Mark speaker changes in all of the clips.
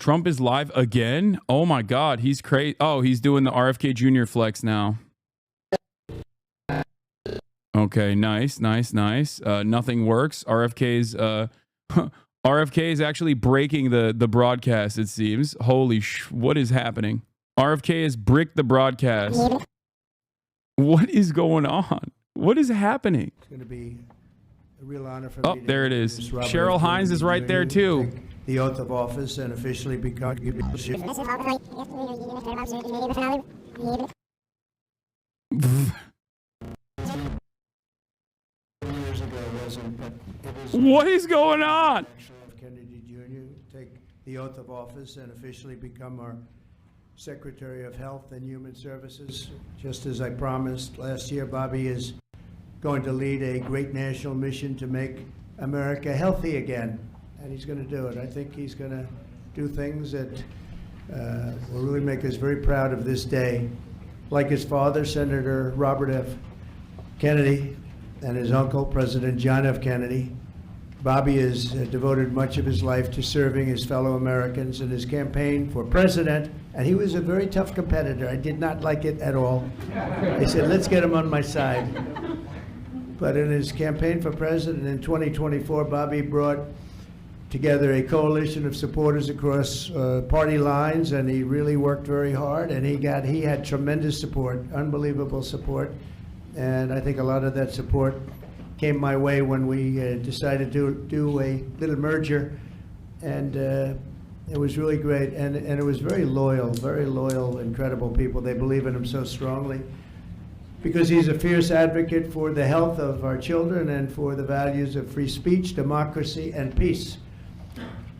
Speaker 1: Trump is live again? Oh my God, he's crazy. Oh, he's doing the RFK Jr. flex now. Okay, nice. Nothing works. RFK is actually breaking the broadcast, it seems. Holy what is happening? RFK has bricked the broadcast. What is going on? What is happening?
Speaker 2: It's going to be a real honor for me.
Speaker 1: Oh, there it is. Cheryl Hines is right there too.
Speaker 2: The oath of office and officially become.
Speaker 1: What is going on?
Speaker 2: Kennedy Jr. take the oath of office and officially become our Secretary of Health and Human Services. Just as I promised last year, Bobby is going to lead a great national mission to make America healthy again, and he's going to do it. I think he's going to do things that will really make us very proud of this day. Like his father, Senator Robert F. Kennedy, and his uncle, President John F. Kennedy, Bobby has devoted much of his life to serving his fellow Americans in his campaign for president, and he was a very tough competitor. I did not like it at all. I said, let's get him on my side. But in his campaign for president in 2024, Bobby brought together a coalition of supporters across party lines, and he really worked very hard, and he had tremendous support, unbelievable support, and I think a lot of that support came my way when we decided to do a little merger, and it was really great, and it was very loyal, incredible people. They believe in him so strongly because he's a fierce advocate for the health of our children and for the values of free speech, democracy, and peace.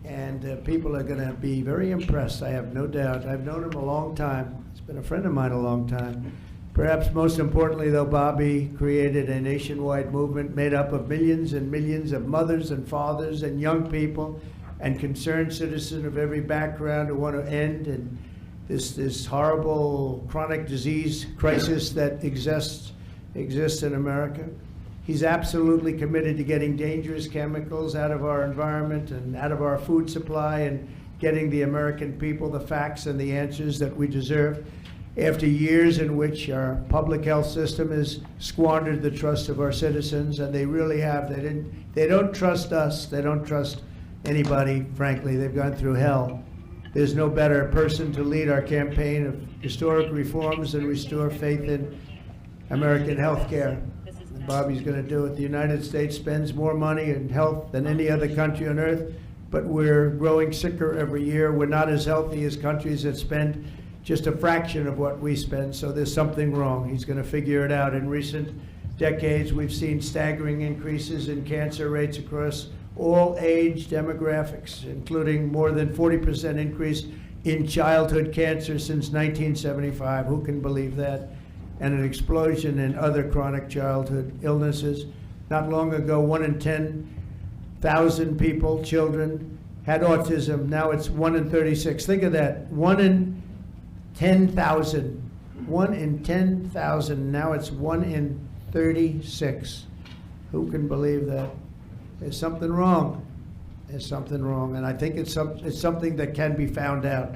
Speaker 2: And people are going to be very impressed, I have no doubt. I've known him a long time. He's been a friend of mine a long time. Perhaps most importantly, though, Bobby created a nationwide movement made up of millions and millions of mothers and fathers and young people and concerned citizens of every background who want to end and this horrible chronic disease crisis that exists in America. He's absolutely committed to getting dangerous chemicals out of our environment and out of our food supply and getting the American people the facts and the answers that we deserve. After years in which our public health system has squandered the trust of our citizens, and they really have. They don't trust us. They don't trust anybody, frankly. They've gone through hell. There's no better person to lead our campaign of historic reforms and restore faith in American health care. And Bobby's going to do it. The United States spends more money in health than any other country on earth, but we're growing sicker every year. We're not as healthy as countries that spend just a fraction of what we spend, so there's something wrong. He's going to figure it out. In recent decades, we've seen staggering increases in cancer rates across all age demographics, including more than 40% increase in childhood cancer since 1975. Who can believe that? And an explosion in other chronic childhood illnesses. Not long ago, 1 in 10,000 people, children, had autism. Now it's 1 in 36. Think of that. 1 in 10,000. 1 in 10,000. Now it's 1 in 36. Who can believe that? There's something wrong. There's something wrong, and I think it's something that can be found out.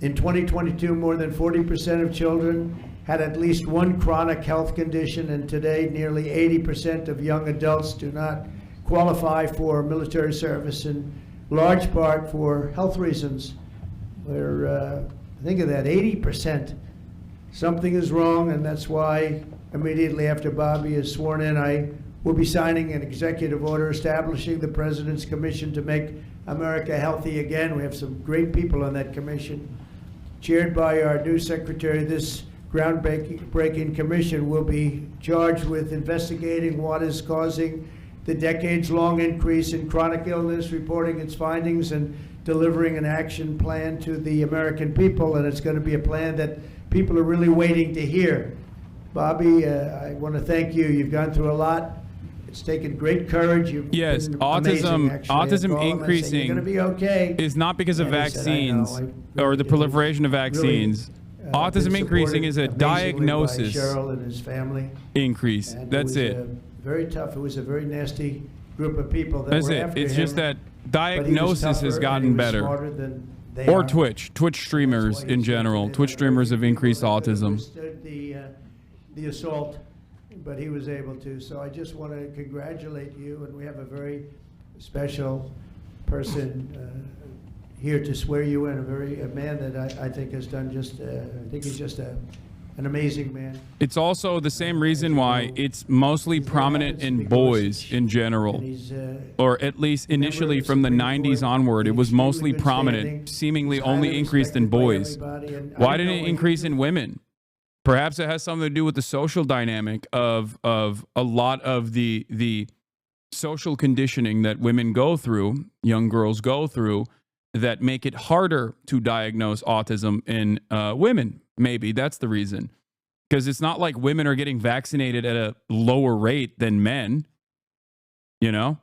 Speaker 2: In 2022, more than 40% of children had at least one chronic health condition, and today nearly 80% of young adults do not qualify for military service, in large part for health reasons. Think of that, 80%. Something is wrong, and that's why immediately after Bobby is sworn in, I will be signing an executive order establishing the President's Commission to make America healthy again. We have some great people on that commission. Chaired by our new secretary, this groundbreaking commission will be charged with investigating what is causing the decades-long increase in chronic illness, reporting its findings, and delivering an action plan to the American people. And it's going to be a plan that people are really waiting to hear. Bobby, I want to thank you. You've gone through a lot. It's taken great courage.
Speaker 1: Yes, autism increasing
Speaker 2: you're gonna be okay.
Speaker 1: is not because of vaccines or the proliferation of vaccines. Really, autism increasing is a diagnosis
Speaker 2: Cheryl and his family.
Speaker 1: Increase.
Speaker 2: And
Speaker 1: that's it.
Speaker 2: Very tough. It was a very nasty group of people that
Speaker 1: That's
Speaker 2: were
Speaker 1: it.
Speaker 2: after
Speaker 1: It's
Speaker 2: him,
Speaker 1: just that diagnosis has gotten better.
Speaker 2: Smarter
Speaker 1: Or Twitch streamers in general. Twitch streamers have increased autism.
Speaker 2: The assault, but he was able to. So I just want to congratulate you, and we have a very special person here to swear you in, a man that I think has done just, I think he's just an amazing man.
Speaker 1: It's also the same reason why it's mostly prominent in boys in general, or at least initially from the 90s onward, it was mostly prominent, seemingly only increased in boys. Why didn't it increase in women? Perhaps it has something to do with the social dynamic of a lot of the social conditioning that women go through, young girls go through, that make it harder to diagnose autism in women. Maybe that's the reason. Because it's not like women are getting vaccinated at a lower rate than men. You know?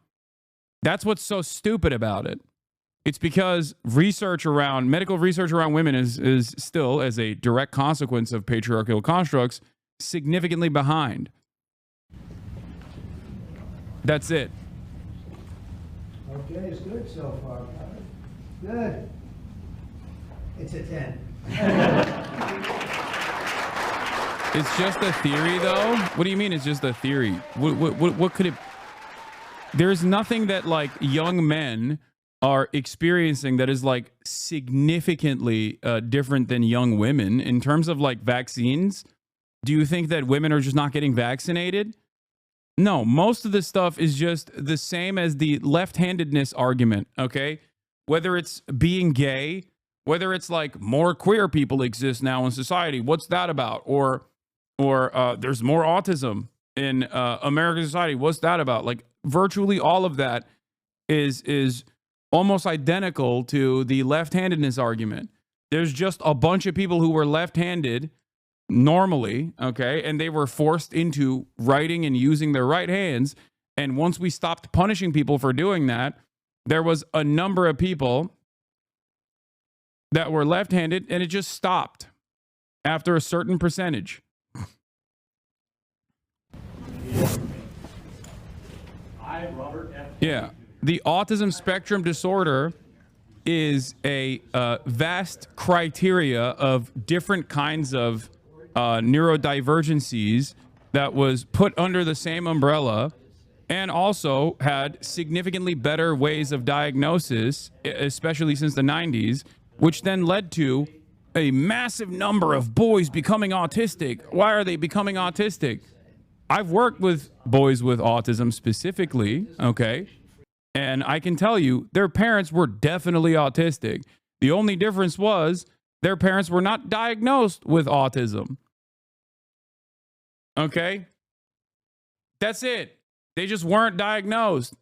Speaker 1: That's what's so stupid about it. It's because medical research around women is still, as a direct consequence of patriarchal constructs, significantly behind. That's it.
Speaker 2: Okay, it's good so far. Good. It's a 10.
Speaker 1: It's just a theory, though? What do you mean it's just a theory? What could it... There's nothing that, like, young men are experiencing that is, like, significantly different than young women. In terms of, like, vaccines, do you think that women are just not getting vaccinated? No, most of this stuff is just the same as the left-handedness argument, okay? Whether it's being gay, whether it's like more queer people exist now in society, what's that about? Or there's more autism in American society, what's that about? Like virtually all of that is almost identical to the left-handedness argument. There's just a bunch of people who were left-handed normally, okay, and they were forced into writing and using their right hands. And once we stopped punishing people for doing that, there was a number of people that were left-handed, and it just stopped after a certain percentage. Yeah, the autism spectrum disorder is a vast criteria of different kinds of neurodivergencies that was put under the same umbrella, and also had significantly better ways of diagnosis, especially since the 90s, which then led to a massive number of boys becoming autistic. Why are they becoming autistic? I've worked with boys with autism specifically, okay? And I can tell you, their parents were definitely autistic. The only difference was their parents were not diagnosed with autism. Okay? That's it. They just weren't diagnosed.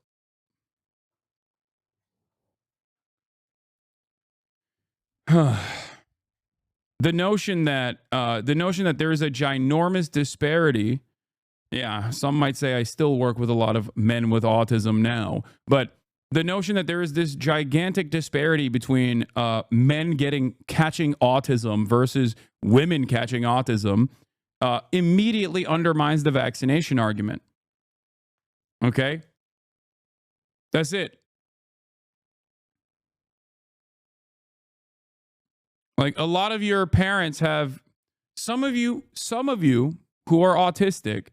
Speaker 1: The notion that there is a ginormous disparity. Yeah, some might say I still work with a lot of men with autism now, but the notion that there is this gigantic disparity between men catching autism versus women catching autism immediately undermines the vaccination argument. Okay? That's it. Like a lot of your parents have, some of you who are autistic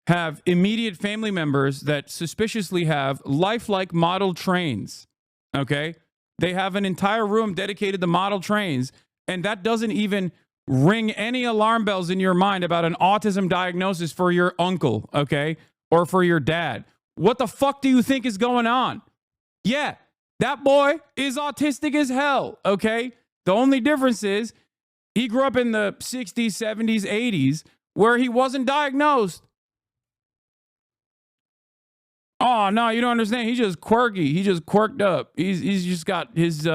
Speaker 1: have immediate family members that suspiciously have lifelike model trains. Okay? They have an entire room dedicated to model trains, and that doesn't even ring any alarm bells in your mind about an autism diagnosis for your uncle, okay? Or for your dad. What the fuck do you think is going on? Yeah, that boy is autistic as hell, okay? The only difference is he grew up in the 60s, 70s, 80s where he wasn't diagnosed. Oh, no, you don't understand. He's just quirky. He just quirked up. He's just got his,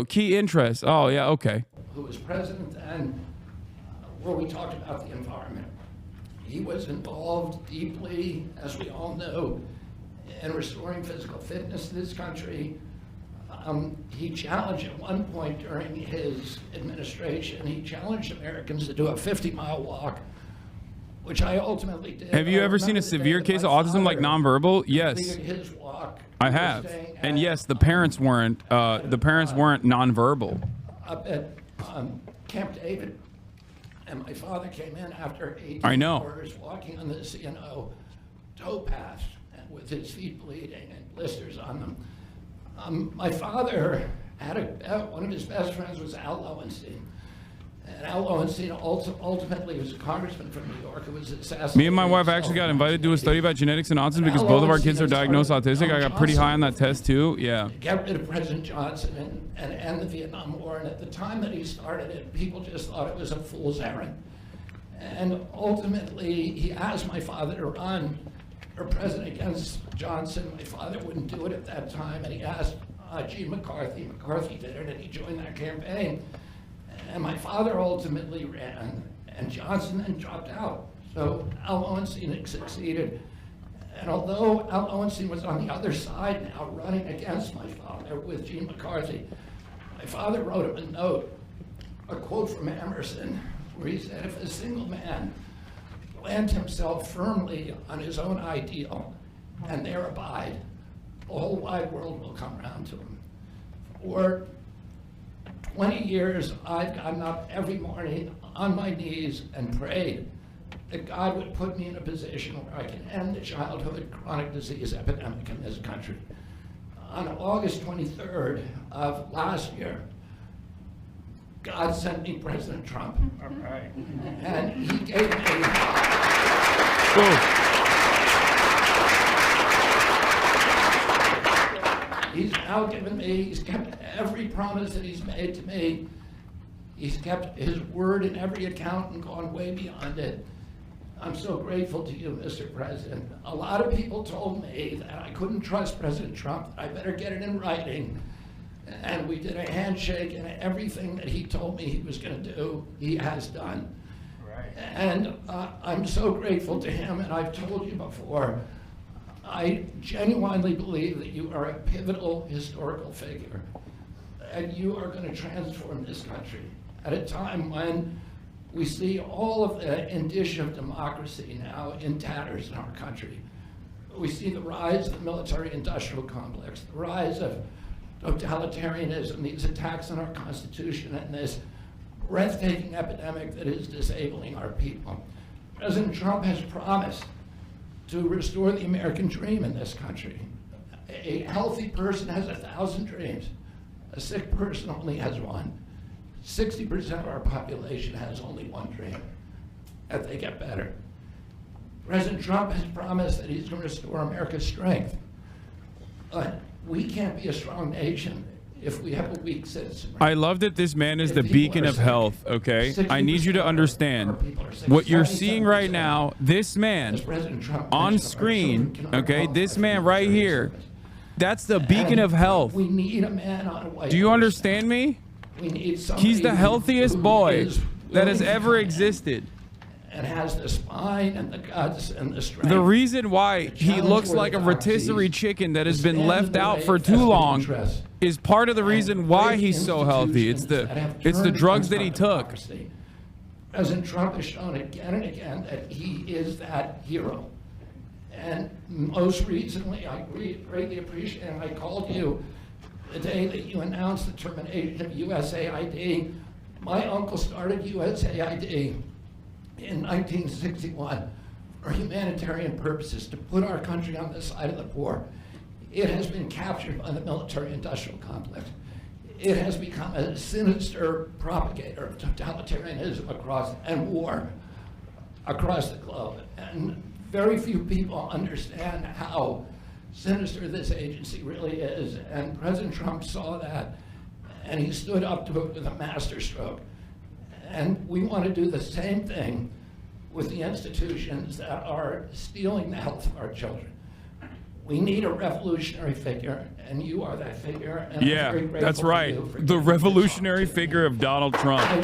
Speaker 1: key interests. Oh, yeah, okay.
Speaker 3: Who was president then, where we talked about the environment. He was involved deeply, as we all know, in restoring physical fitness to this country. He challenged at one point during his administration, he challenged Americans to do a 50-mile walk, which I ultimately did.
Speaker 1: Have you ever seen a severe case of autism like nonverbal? Yes.
Speaker 3: His walk,
Speaker 1: I have. And yes, the parents weren't nonverbal.
Speaker 3: up at Camp David, and my father came in after 18
Speaker 1: I know.
Speaker 3: hours walking on the CNO towpath and with his feet bleeding and blisters on them. My father had one of his best friends was Al Lowenstein. And Al Lowenstein ultimately was a congressman from New York who was assassinated.
Speaker 1: Me and my wife actually got invited to do a study about genetics and autism because both of our kids are diagnosed autistic. I got pretty high on that test too. Yeah.
Speaker 3: Get rid of President Johnson and end the Vietnam War. And at the time that he started it, people just thought it was a fool's errand. And ultimately, he asked my father to run for president against Johnson. My father wouldn't do it at that time, and he asked Gene McCarthy. McCarthy did it, and he joined that campaign. And my father ultimately ran, and Johnson then dropped out. So Al Lowenstein succeeded. And although Al Lowenstein was on the other side now, running against my father with Gene McCarthy, my father wrote him a note, a quote from Emerson, where he said, if a single man plant himself firmly on his own ideal and there abide, the whole wide world will come around to him. For 20 years, I've gotten up every morning on my knees and prayed that God would put me in a position where I can end the childhood chronic disease epidemic in this country. On August 23rd of last year, God sent me President Trump. All right. And he gave me... He's now given me, he's kept every promise that he's made to me. He's kept his word in every account and gone way beyond it. I'm so grateful to you, Mr. President. A lot of people told me that I couldn't trust President Trump, that I better get it in writing. And we did a handshake, and everything that he told me he was going to do, he has done. Right. And I'm so grateful to him, and I've told you before, I genuinely believe that you are a pivotal historical figure, and you are going to transform this country at a time when we see all of the indicia of democracy now in tatters in our country. We see the rise of the military-industrial complex, the rise of totalitarianism, these attacks on our Constitution, and this breathtaking epidemic that is disabling our people. President Trump has promised to restore the American dream in this country. A healthy person has 1,000 dreams. A sick person only has one. 60% of our population has only one dream, that they get better. President Trump has promised that he's going to restore America's strength. But we can't be a strong nation if we have a weak citizenry.
Speaker 1: I love that this man is the beacon of health, okay? I need you to understand what you're seeing right now, this man on screen, okay? This man right here, that's the beacon of health.
Speaker 3: We need a man on a white
Speaker 1: Do you understand me?
Speaker 3: We need somebody
Speaker 1: He's the healthiest
Speaker 3: who
Speaker 1: boy
Speaker 3: is
Speaker 1: that has
Speaker 3: willing to
Speaker 1: ever
Speaker 3: come in
Speaker 1: existed.
Speaker 3: and has the spine and the guts and the strength.
Speaker 1: The reason why he looks like a rotisserie chicken that has been left out for too long is part of the reason why he's so healthy. It's the drugs that he took.
Speaker 3: President Trump has shown again and again that he is that hero. And most recently, I greatly appreciate, and I called you the day that you announced the termination of USAID. My uncle started USAID in 1961 for humanitarian purposes, to put our country on the side of the poor. It has been captured by the military-industrial complex. It has become a sinister propagator of totalitarianism and war across the globe. And very few people understand how sinister this agency really is. And President Trump saw that, and he stood up to it with a masterstroke. And we want to do the same thing with the institutions that are stealing the health of our children. We need a revolutionary figure, and you are that figure. And
Speaker 1: Yeah,
Speaker 3: I'm very grateful
Speaker 1: that's
Speaker 3: for
Speaker 1: right.
Speaker 3: you for
Speaker 1: The
Speaker 3: giving
Speaker 1: revolutionary
Speaker 3: this opportunity.
Speaker 1: figure of Donald Trump.
Speaker 3: I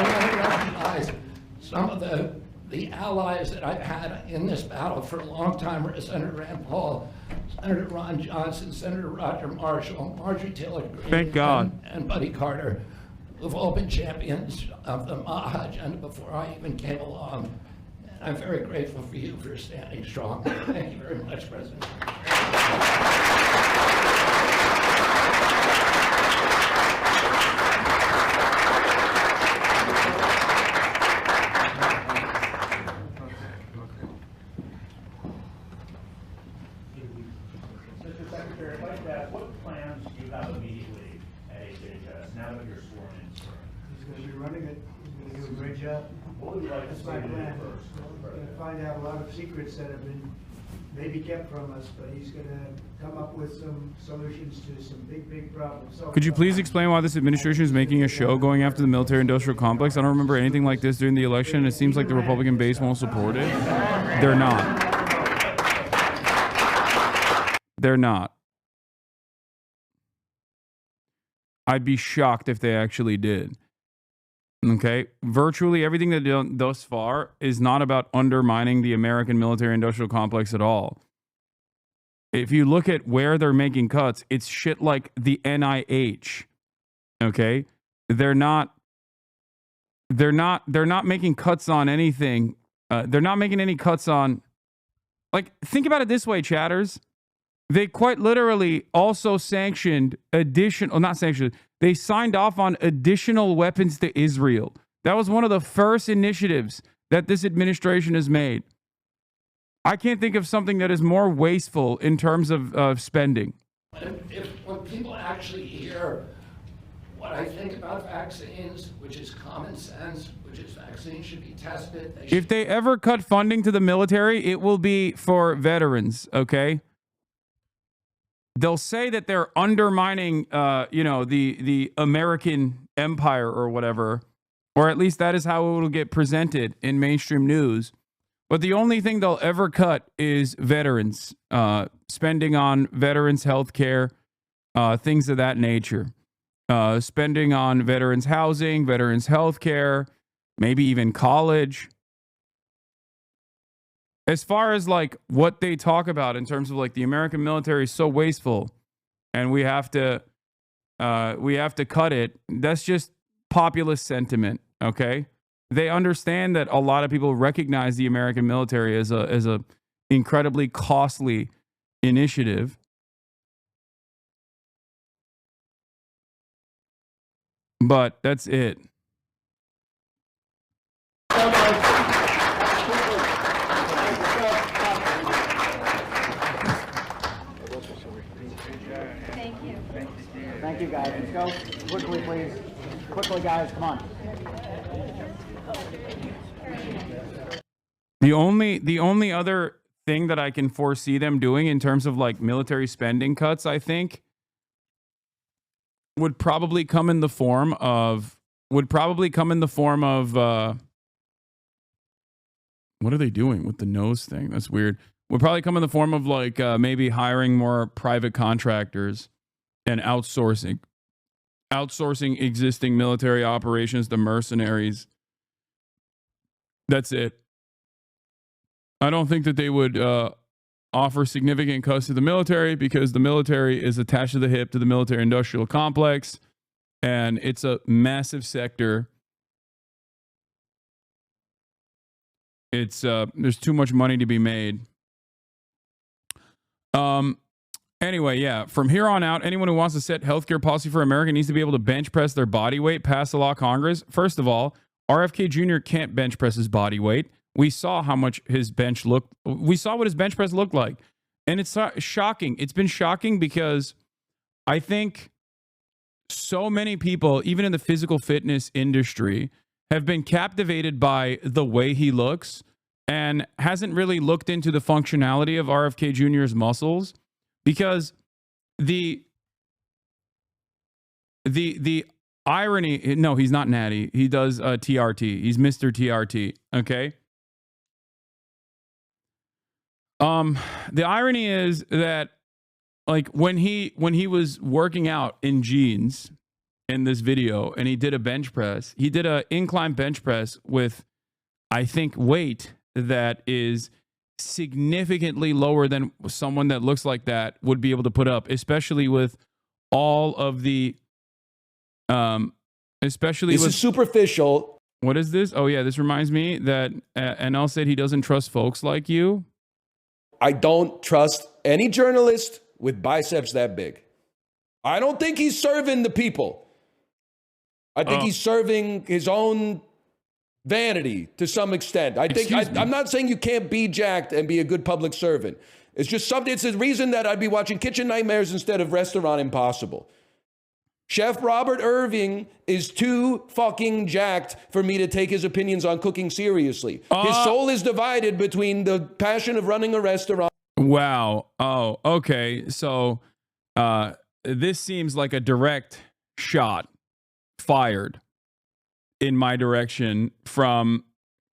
Speaker 3: want to recognize some of the allies that I've had in this battle for a long time are Senator Rand Paul, Senator Ron Johnson, Senator Roger Marshall, Marjorie Taylor Greene,
Speaker 1: Thank God.
Speaker 3: and Buddy Carter, who've all been champions of the MAHA agenda before I even came along. And I'm very grateful for you for standing strong. Thank you very much, President.
Speaker 4: Senator, if I could ask, what plans do you have immediately at HHS now that you're sworn in, sir?
Speaker 2: He's going to be running it. He's going to do a great job.
Speaker 4: What would you like to
Speaker 2: That's
Speaker 4: see
Speaker 2: my
Speaker 4: him do
Speaker 2: plan.
Speaker 4: first?
Speaker 2: He's going to find out a lot of secrets that have been maybe kept from us, but he's going to come up with some solutions to some big problems. So,
Speaker 1: Could you please explain why this administration is making a show going after the military-industrial complex? I don't remember anything like this during the election, and it seems like the Republican base won't support it. They're not. They're not. I'd be shocked if they actually did. Okay? Virtually everything they've done thus far is not about undermining the American military-industrial complex at all. If you look at where they're making cuts, it's shit like the NIH. Okay? They're not making cuts on anything. They're not making any cuts on, like, think about it this way, chatters. They quite literally also sanctioned they signed off on additional weapons to Israel. That was one of the first initiatives that this administration has made. I can't think of something that is more wasteful in terms of spending.
Speaker 3: When people actually hear what I think about vaccines, which is common sense, which is vaccines should be tested.
Speaker 1: If they ever cut funding to the military, it will be for veterans, okay? They'll say that they're undermining, the American empire or whatever, or at least that is how it will get presented in mainstream news. But the only thing they'll ever cut is veterans, spending on veterans' health care, things of that nature. Spending on veterans' housing, veterans' health care, maybe even college. As far as like what they talk about in terms of like the American military is so wasteful and we have to cut it, that's just populist sentiment, okay? They understand that a lot of people recognize the American military as a incredibly costly initiative. But that's it.
Speaker 5: Thank you.
Speaker 6: Thank you, guys. Let's go quickly, please. Quickly, guys. Come on.
Speaker 1: The only other thing that I can foresee them doing in terms of like military spending cuts, I think, would probably come in the form of what are they doing with the nose thing? That's weird. Would probably come in the form of like maybe hiring more private contractors and outsourcing existing military operations to mercenaries. That's it. I don't think that they would offer significant cuts to the military because the military is attached to the hip to the military industrial complex, and it's a massive sector. It's there's too much money to be made. Anyway, yeah, from here on out, anyone who wants to set healthcare policy for America needs to be able to bench press their body weight, pass the law, Congress. First of all, RFK Jr. can't bench press his body weight. We saw how much his bench looked. We saw what his bench press looked like. And it's shocking. It's been shocking because I think so many people, even in the physical fitness industry, have been captivated by the way he looks and hasn't really looked into the functionality of RFK Jr.'s muscles, because the irony, no, he's not Natty. He does TRT. He's Mr. TRT. Okay. The irony is that like when he was working out in jeans in this video and he did a bench press, he did an incline bench press with, I think, weight that is significantly lower than someone that looks like that would be able to put up, especially with all of the especially
Speaker 7: this
Speaker 1: with
Speaker 7: is superficial.
Speaker 1: What is this? Oh yeah, this reminds me that NL said he doesn't trust folks like you.
Speaker 7: I don't trust any journalist with biceps that big. I don't think he's serving the people. I think he's serving his own vanity to some extent. I'm not saying you can't be jacked and be a good public servant. It's just something. It's the reason that I'd be watching Kitchen Nightmares instead of Restaurant Impossible. Chef Robert Irving is too fucking jacked for me to take his opinions on cooking seriously. His soul is divided between the passion of running a restaurant.
Speaker 1: Wow. Oh, okay. So this seems like a direct shot fired in my direction from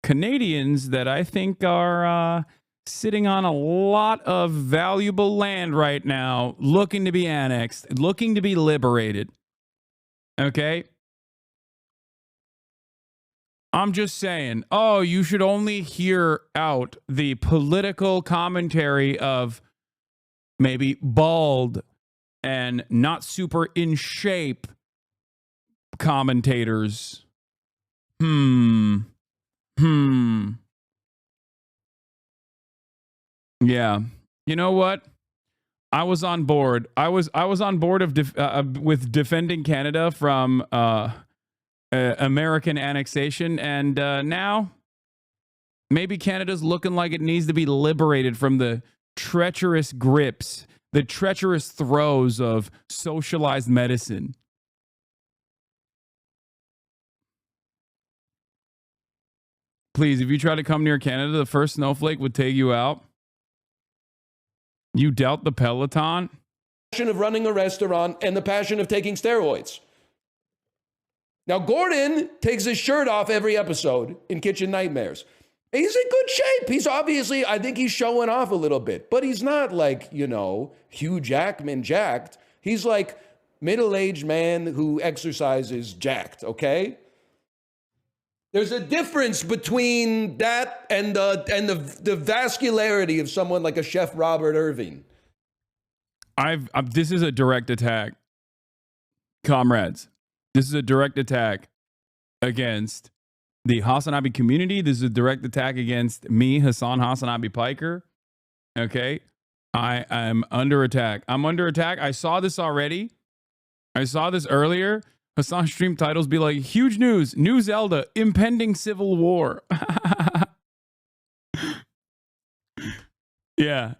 Speaker 1: Canadians that I think are sitting on a lot of valuable land right now, looking to be annexed, looking to be liberated. Okay? I'm just saying, oh, you should only hear out the political commentary of maybe bald and not super in shape commentators. Yeah. You know what? I was on board. I was on board of with defending Canada from American annexation, and now maybe Canada's looking like it needs to be liberated from the treacherous grips, the treacherous throes of socialized medicine. Please, if you try to come near Canada, the first snowflake would take you out. You doubt the Peloton?
Speaker 7: Passion of running a restaurant and the passion of taking steroids. Now, Gordon takes his shirt off every episode in Kitchen Nightmares. He's in good shape. He's obviously, I think he's showing off a little bit, but he's not like, you know, Hugh Jackman jacked. He's like middle-aged man who exercises jacked, okay? There's a difference between that and the vascularity of someone like a Chef Robert Irving.
Speaker 1: This is a direct attack, comrades. This is a direct attack against the Hasanabi community. This is a direct attack against me, Hasan Hasanabi Piker. Okay, I am under attack. I'm under attack. I saw this already. I saw this earlier. Hasan stream titles be like, huge news, new Zelda, impending civil war. Yeah,